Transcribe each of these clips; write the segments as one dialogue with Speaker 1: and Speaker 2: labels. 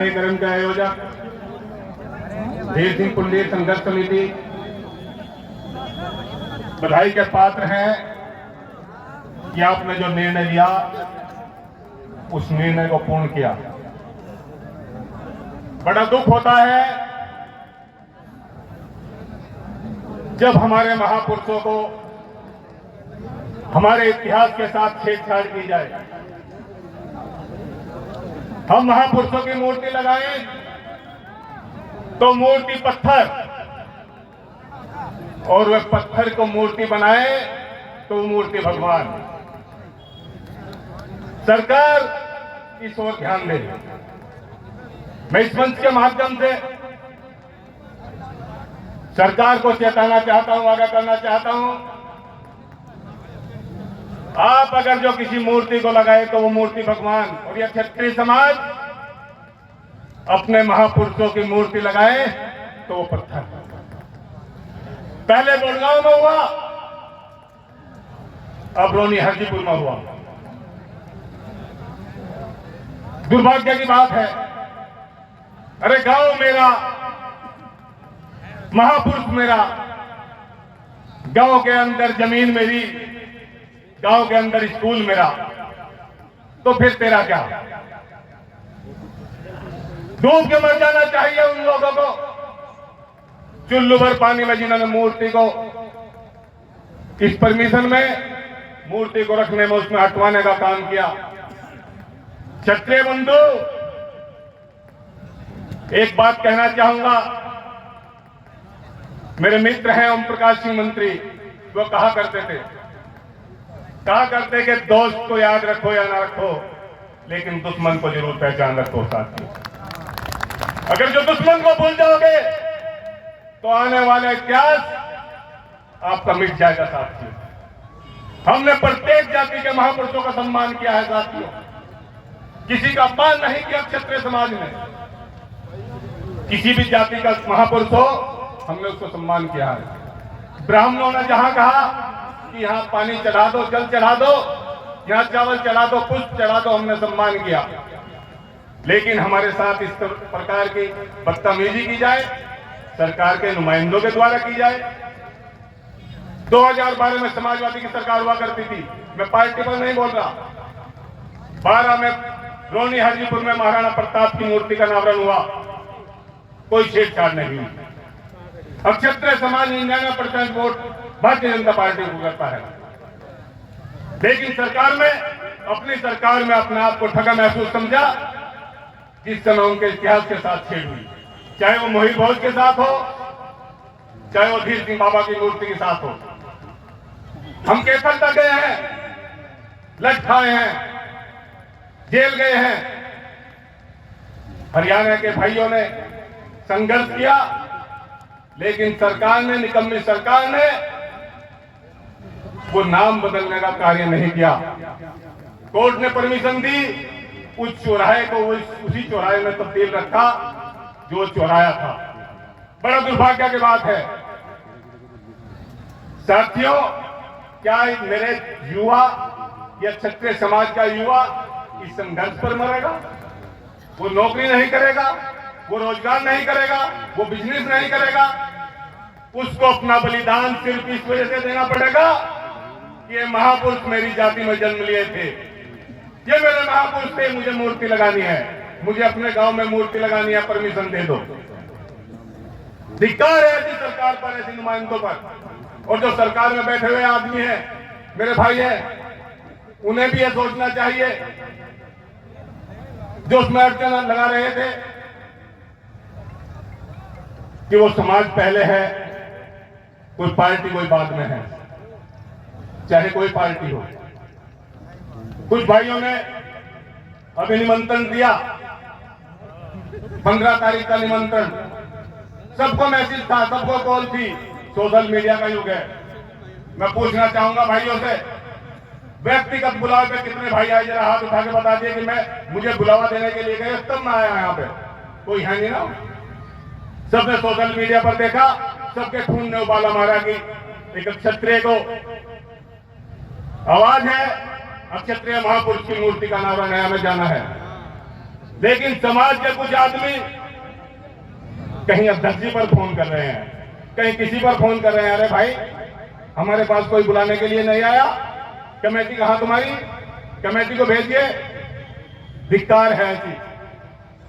Speaker 1: कार्यक्रम के आयोजक धीर सिंह पुंडीर संघर्ष समिति बधाई के पात्र हैं कि आपने जो निर्णय लिया उस निर्णय को पूर्ण किया। बड़ा दुख होता है जब हमारे महापुरुषों को हमारे इतिहास के साथ छेड़छाड़ की जाए। हम महापुरुषों की मूर्ति लगाएं तो मूर्ति पत्थर, और वह पत्थर को मूर्ति बनाए तो वो मूर्ति भगवान। सरकार इस ओर ध्यान दे। मैं इस मंच के माध्यम से सरकार को चेताना चाहता हूं, आगाह करना चाहता हूं, आप अगर जो किसी मूर्ति को लगाए तो वो मूर्ति भगवान, और यह क्षत्रिय समाज अपने महापुरुषों की मूर्ति लगाए तो वो पत्थर। पहले गुड़गांव में हुआ, अब रोनी हरजीपुर में हुआ। दुर्भाग्य की बात है। अरे गांव मेरा, महापुरुष मेरा, गांव के अंदर जमीन मेरी, गांव के अंदर स्कूल मेरा, तो फिर तेरा क्या? डूब के मर जाना चाहिए उन लोगों को चुल्लू भर पानी में जिन्होंने मूर्ति को इस परमिशन में मूर्ति को रखने में उसमें हटवाने का काम किया। क्षत्रिय बंधु, एक बात कहना चाहूंगा। मेरे मित्र हैं ओम प्रकाश सिंह मंत्री, वो कहा करते कि दोस्त को याद रखो या ना रखो, लेकिन दुश्मन को जरूर पहचान रखो साथियों। अगर जो दुश्मन को भूल जाओगे तो आने वाला इतिहास आपका मिट जाएगा साथियों। हमने प्रत्येक जाति के महापुरुषों का सम्मान किया है साथियों, किसी का अपमान नहीं किया। क्षत्रिय समाज ने किसी भी जाति का महापुरुष हो, हमने उसको सम्मान किया है। ब्राह्मणों ने जहां कहा कि यहां पानी चढ़ा दो, जल चढ़ा दो, यहां चावल चढ़ा दो, पुष्प चढ़ा दो, हमने सम्मान किया। लेकिन हमारे साथ इस प्रकार की बदतमीजी की जाए, सरकार के नुमाइंदों के द्वारा की जाए। 2012 में समाजवादी की सरकार हुआ करती थी, मैं पार्टी पर नहीं बोल रहा। 12 में रोनी हरजीपुर में महाराणा प्रताप की मूर्ति का अनावरण हुआ, कोई छेड़छाड़ नहीं हुई। अब क्षत्रिय समाज 99% वोट भारतीय जनता पार्टी को करता है, लेकिन सरकार में, अपनी सरकार में अपने आप को ठगा महसूस समझा जिस समय उनके इतिहास के साथ छेड़ हुई। चाहे वो मोहित भोज के साथ हो, चाहे वो धीर सिंह बाबा की मूर्ति के साथ हो। हम केसर तक गए हैं, लठ खाए हैं, जेल गए हैं। हरियाणा के भाइयों ने संघर्ष किया, लेकिन सरकार ने, निकम्मी सरकार ने वो नाम बदलने का कार्य नहीं किया। कोर्ट ने परमिशन दी, उस चौराहे को उसी चौराहे में तब्दील रखा जो चौराया था। बड़ा दुर्भाग्य की बात है साथियों। क्या मेरे युवा या क्षत्रिय समाज का युवा इस संघर्ष पर मरेगा? वो नौकरी नहीं करेगा, वो रोजगार नहीं करेगा, वो बिजनेस नहीं करेगा। उसको अपना बलिदान सिर्फ इस वजह से देना पड़ेगा कि ये महापुरुष मेरी जाति में जन्म लिए थे, ये मेरे महापुरुष थे, मुझे मूर्ति लगानी है, मुझे अपने गांव में मूर्ति लगानी है, परमिशन दे दो। धिक्कार है ऐसी सरकार पर, ऐसी नुमाइंदों पर। और जो सरकार में बैठे हुए आदमी हैं, मेरे भाई हैं, उन्हें भी यह सोचना चाहिए, जो उसमें अड़चन लगा रहे थे, कि वो समाज पहले है, कोई पार्टी कोई बाद में है, चाहे कोई पार्टी हो। कुछ भाइयों ने अभी निमंत्रण दिया, 15 तारीख का निमंत्रण, सबको मैसेज था, सबको कॉल थी। सोशल मीडिया का युग है। मैं पूछना चाहूंगा भाइयों से, व्यक्तिगत बुलावे पे कितने भाई आए? जरा हाथ उठा के बता दिए कि मुझे बुलावा देने के लिए गए, तब मैं आया यहाँ पे। कोई है नहीं ना? सबने सोशल मीडिया पर देखा, सबके खून ने उबाला मारा कि एक क्षत्रिय को आवाज है, क्षत्रिय महापुरुष की मूर्ति का अनावरण है, हमें जाना है। लेकिन समाज के कुछ आदमी कहीं अध्यक्ष जी पर फोन कर रहे हैं, कहीं किसी पर फोन कर रहे हैं, अरे भाई हमारे पास कोई बुलाने के लिए नहीं आया, कमेटी कहां तुम्हारी, कमेटी को भेजिए। धिक्कार है ऐसी।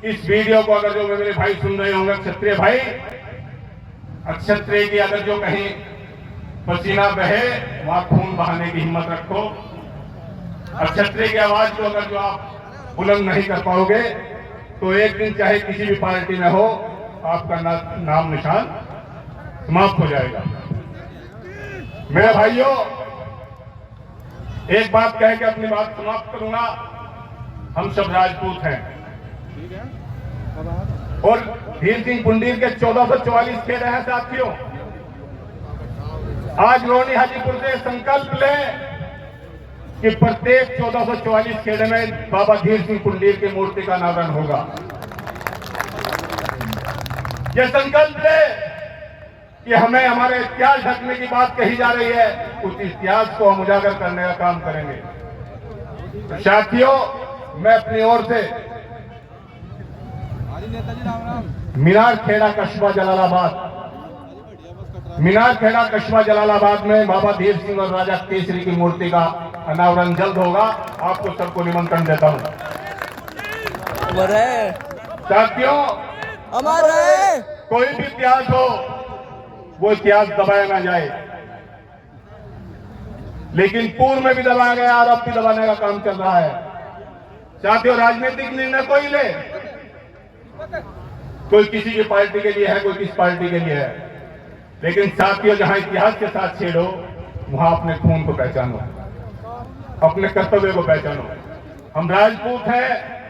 Speaker 1: इस वीडियो को अगर जो मेरे भाई सुन रहे होंगे क्षत्रिय भाई, क्षत्रिय की अगर जो कहीं पसीना बहे वहां खून बहाने की हिम्मत रखो। क्षत्रिय की आवाज को अगर जो आप बुलंद नहीं कर पाओगे तो एक दिन चाहे किसी भी पार्टी में हो आपका नाम निशान समाप्त हो जाएगा। मेरे भाइयों, एक बात कह के अपनी बात समाप्त करूंगा। हम सब राजपूत हैं और धीर सिंह पुंडीर के 1444 खेड़े हैं साथियों। आज रोनी हाजीपुर से संकल्प लें कि प्रत्येक 1444 खेड़े में बाबा धीर सिंह पुंडीर की मूर्ति का अनावरण होगा। यह संकल्प ले कि हमें हमारे इतिहास ढकने की बात कही जा रही है, उस इतिहास को हम उजागर करने का काम करेंगे। तो साथियों, मैं अपनी ओर से मीनार खेड़ा कस्बा जलालाबाद, मीनार खेड़ा कस्बा जलालाबाद में बाबा धीर सिंह और राजा केसरी की मूर्ति का अनावरण जल्द होगा। आपको सबको निमंत्रण देता हूं। साथियों, कोई भी इतिहास हो वो इतिहास दबाया ना जाए, लेकिन पूर्व में भी दबाया गया और अब भी दबाने का काम चल रहा है। साथियों, राजनीतिक निर्णय कोई ले, कोई किसी की पार्टी के लिए है, कोई किस पार्टी के लिए है, लेकिन साथियों जहां इतिहास के साथ छेड़ो वहां अपने खून को पहचानो, अपने कर्तव्य को पहचानो। हम राजपूत हैं,